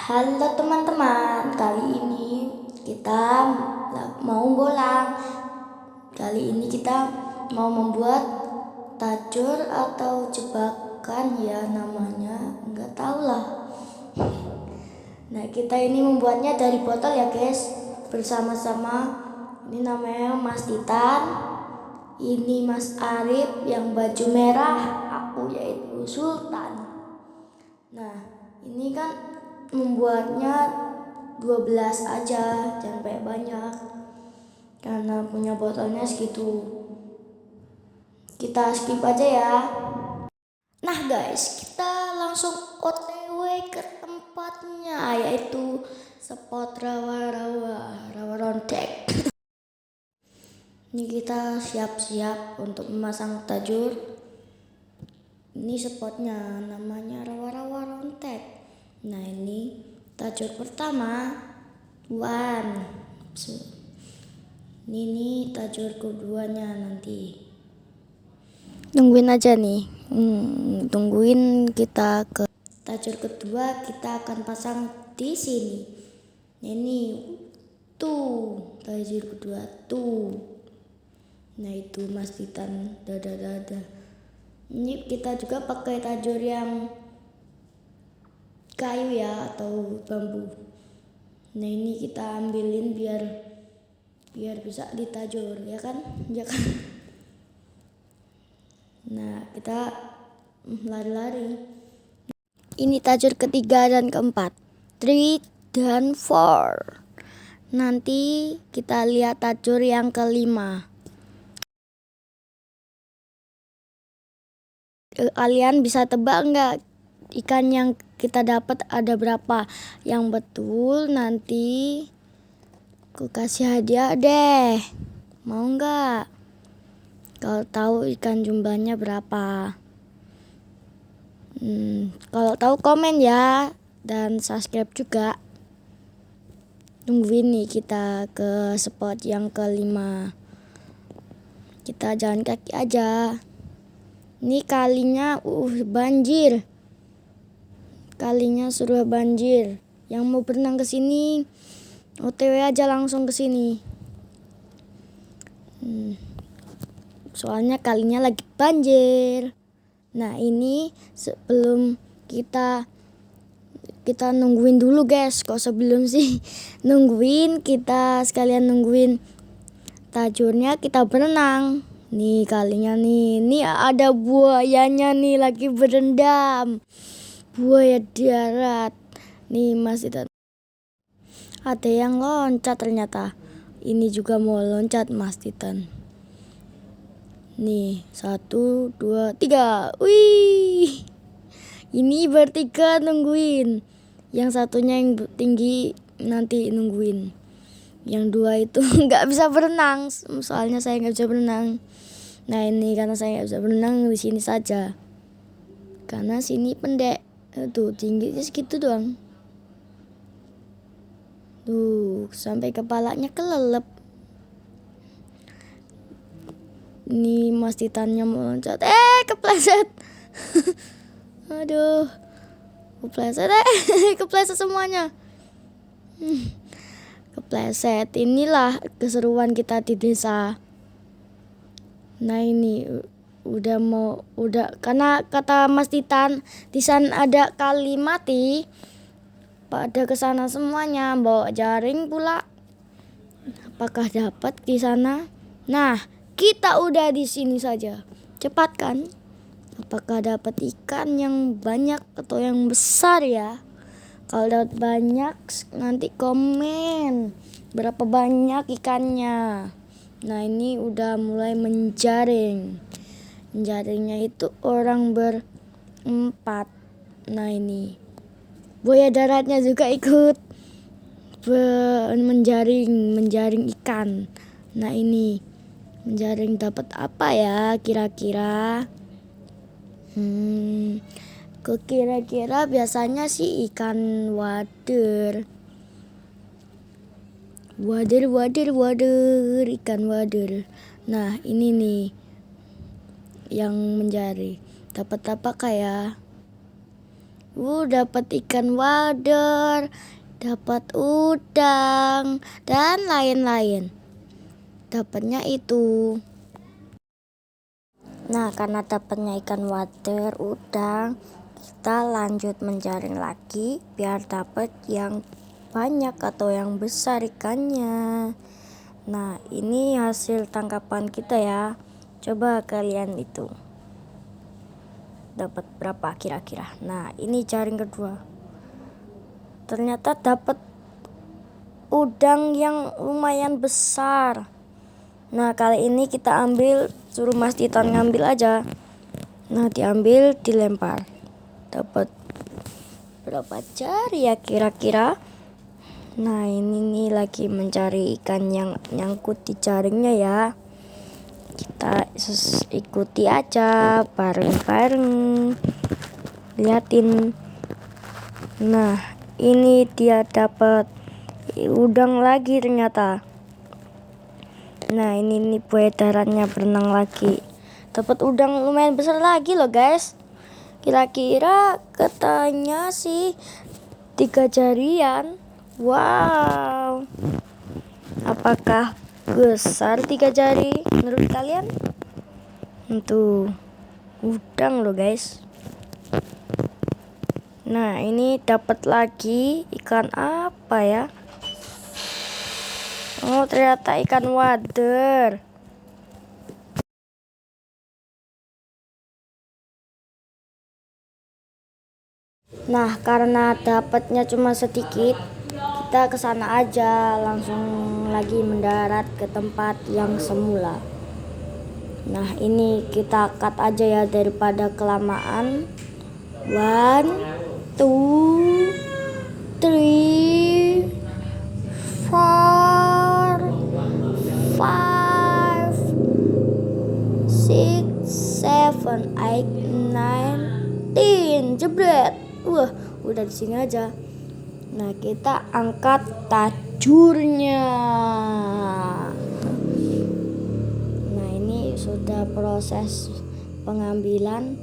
Halo teman-teman, kali ini kita mau bolang. Kali ini kita mau membuat tajur atau jebakan ya namanya, nggak tahu lah. Nah kita ini membuatnya dari botol ya guys, bersama-sama. Ini namanya Mas Titan, ini Mas Arif yang baju merah, aku yaitu Sultan. Nah ini kan membuatnya 12 aja, jangan banyak karena punya botolnya segitu. Kita skip aja ya. Nah guys, kita langsung OTW ke tempatnya, yaitu spot rawa rontek. Ini kita siap-siap untuk memasang tajur. Ini spotnya, namanya rawa rontek. Nah ini tajur pertama, one. Ini tajur keduanya nanti. Tungguin aja nih. Tungguin kita ke tajur kedua, kita akan pasang di sini. Ini tuh tajur kedua tuh. Nah itu Mas Titan dada. Ini kita juga pakai tajur yang kayu ya atau bambu. Nah ini kita ambilin biar bisa ditajur ya kan. Nah kita lari-lari. Ini tajur ketiga dan keempat, 3 dan 4. Nanti kita lihat tajur yang kelima. Kalian bisa tebak nggak ikan yang kita dapat ada berapa? Yang betul nanti aku kasih hadiah deh. Mau nggak? Kalau tahu ikan jumlahnya berapa? Kalau tahu komen ya dan subscribe juga. Tungguin nih kita ke spot yang kelima. Kita jalan kaki aja. Ini kalinya banjir. Kalinya suruh banjir. Yang mau berenang ke sini OTW aja langsung ke sini. Soalnya kalinya lagi banjir. Nah ini sebelum kita nungguin dulu guys. Kok sebelum sih nungguin, kita sekalian nungguin tajurnya kita berenang. Nih kalinya nih, ini ada buayanya nih lagi berendam. Buaya darat. Nih Mas Titan. Ada yang loncat ternyata. Ini juga mau loncat Mas Titan. Nih 1, 2, 3. Wih. Ini bertiga nungguin. Yang satunya yang tinggi nanti nungguin. Yang dua itu nggak bisa berenang. Soalnya saya nggak bisa berenang. Nah ini karena saya nggak bisa berenang di sini saja. Karena sini pendek. Tuh tingginya segitu doang. Tuh sampai kepalanya kelelep. Ini Mas Titannya mau loncat. Kepleset. Aduh. Kepleset. Kepleset semuanya. Kepleset. Inilah keseruan kita di desa. Nah ini udah karena kata Mas Titan di sana ada kali mati. Pada kesana semuanya bawa jaring pula. Apakah dapat di sana? Nah, kita udah di sini saja. Cepat kan? Apakah dapat ikan yang banyak atau yang besar ya? Kalau dapat banyak nanti komen berapa banyak ikannya. Nah ini udah mulai menjaring. Menjaringnya itu orang berempat. Nah ini buaya daratnya juga ikut menjaring ikan. Nah ini menjaring dapat apa ya kira-kira? Kira-kira biasanya sih ikan wader. Wader, ikan wader. Nah ini nih yang menjaring. Dapat apa kayak? Dapat ikan wader, dapat udang, dan lain-lain. Dapatnya itu. Nah, karena dapatnya ikan wader, udang, kita lanjut menjaring lagi biar dapat yang banyak atau yang besar ikannya. Nah, ini hasil tangkapan kita ya. Coba kalian itu dapat berapa kira-kira. Nah, ini jaring kedua. Ternyata dapat udang yang lumayan besar. Nah, kali ini kita ambil, suruh Mas Titan ngambil aja. Nah, diambil, dilempar. Dapat berapa jari ya kira-kira? Nah, ini nih lagi mencari ikan yang nyangkut di jaringnya ya. Kita ikuti aja bareng-bareng. Liatin. Nah, ini dia dapat udang lagi ternyata. Nah, ini buaya daratnya berenang lagi. Dapat udang lumayan besar lagi loh guys. Kira-kira katanya sih 3 jarian. Wow. Apakah besar 3 jari menurut kalian? Tuh, udang loh guys. Nah, ini dapat lagi ikan apa ya? Oh, ternyata ikan wader. Nah, karena dapatnya cuma sedikit, kita ke sana aja, langsung lagi mendarat ke tempat yang semula. Nah, ini kita cut aja ya daripada kelamaan. 1, 2, 3, 4, 5, 6, 7, 8, 9, 10. Jebret. Wah, udah di sini aja. Nah, kita angkat tajurnya. Nah, ini sudah proses pengambilan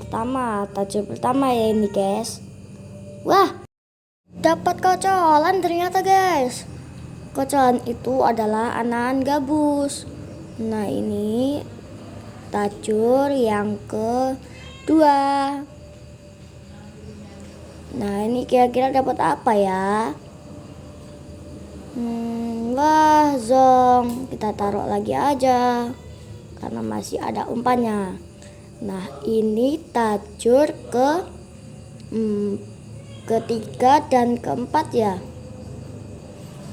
pertama, tajur pertama ya ini guys. Wah, dapat kocolan ternyata guys. Kocolan itu adalah anakan gabus. Nah, ini tajur yang kedua. Nah, ini kira-kira dapat apa ya? Wah, zong. Kita taruh lagi aja karena masih ada umpannya. Nah, ini tajur ketiga dan keempat ya.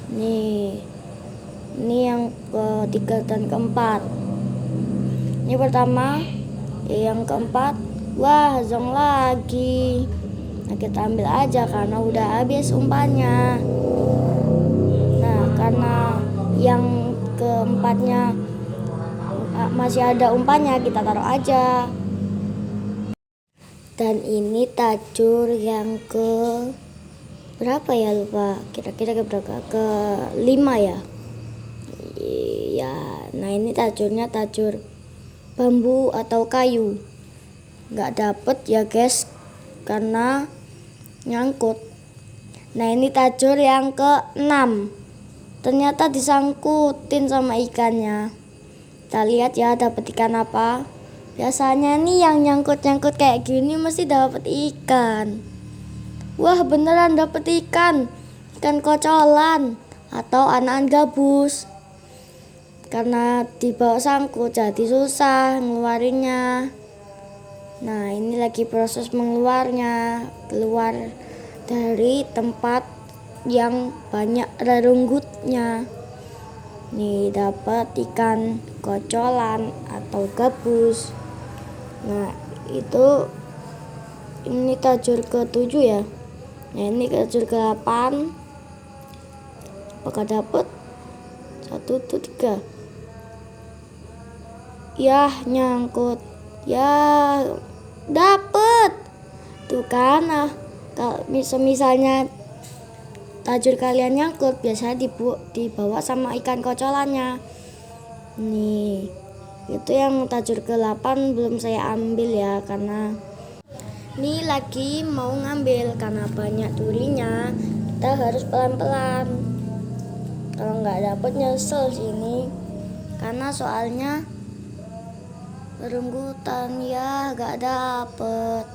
Nih, ini yang ketiga dan keempat. Ini pertama, yang keempat. Wah, zong lagi. Nah, kita ambil aja karena udah habis umpannya. Nah, karena yang keempatnya masih ada umpannya, kita taruh aja. Dan ini tajur yang ke berapa ya, lupa. Kira-kira ke berapa? Ke 5 ya. Iya, nah ini tajurnya tajur bambu atau kayu. Nggak dapet ya guys, karena nyangkut. Nah, ini tajur yang ke-6. Ternyata disangkutin sama ikannya. Kita lihat ya dapat ikan apa. Biasanya nih yang nyangkut-nyangkut kayak gini mesti dapat ikan. Wah, beneran dapat ikan. Ikan kocolan atau anakan gabus. Karena dibawa sangkut jadi susah ngeluarinnya. Nah, ini lagi proses mengeluarnya, keluar dari tempat yang banyak rerunggutnya. Nih, dapat ikan kocolan atau gabus. Nah, ini tajur ke-7 ya. Nah, ini tajur ke-8. Apakah dapat? 1, 2, 3. Yah, nyangkut. Ya, dapet. Tuh kan, kalau misalnya tajur kalian nyangkut, biasanya dibawa sama ikan kocolannya. Nih, itu yang tajur ke-8 belum saya ambil ya, karena Ini lagi mau ngambil karena banyak durinya, kita harus pelan-pelan. Kalau nggak dapet nyesel sini, karena soalnya berenggutan ya nggak dapet.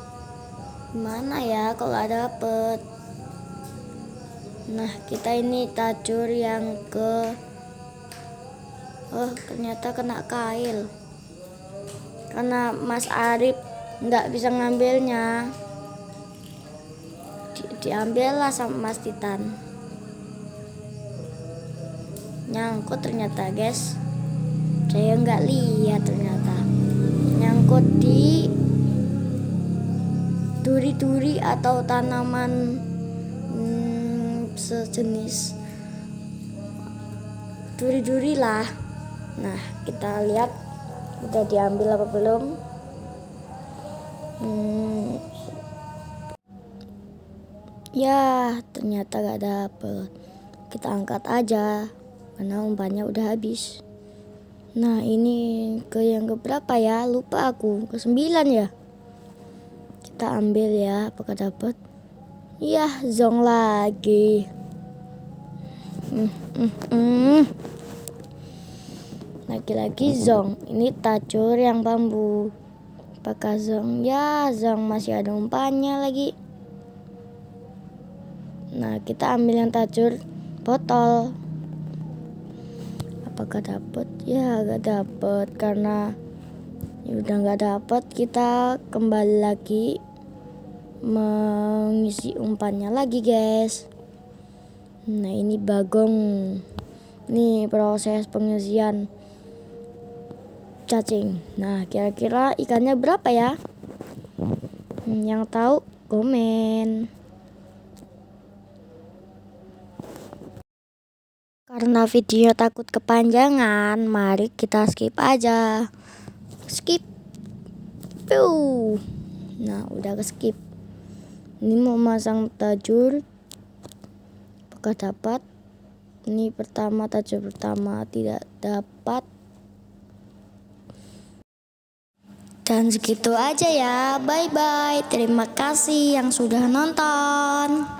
Gimana ya kalau nggak dapet? Nah kita ini tajur yang ternyata kena kail. Karena Mas Arif nggak bisa ngambilnya, diambil lah sama Mas Titan. Nyangkut ternyata guys, saya nggak lihat ternyata nyangkut di duri-duri atau tanaman sejenis duri-duri lah. Nah kita lihat udah diambil apa belum. Ya ternyata gak dapet. Kita angkat aja karena umpannya udah habis. Nah ini ke yang keberapa ya, lupa aku, ke 9 ya. Kita ambil ya, apakah dapet? Iya, zong lagi. Lagi-lagi zong. Ini tajur yang bambu. Apakah zong? Ya zong, masih ada umpannya lagi. Nah kita ambil yang tajur botol. Apakah dapet? Ya gak dapet karena ya udah gak dapet. Kita kembali lagi mengisi umpannya lagi guys. Nah ini bagong. Nih proses pengisian cacing. Nah kira-kira ikannya berapa ya? Yang tahu komen. Karena video takut kepanjangan, mari kita skip aja. Skip. Nah udah ke skip. Ini mau masang tajur, apakah dapat? Ini pertama, tajur pertama tidak dapat. Dan segitu aja ya, bye bye. Terima kasih yang sudah nonton.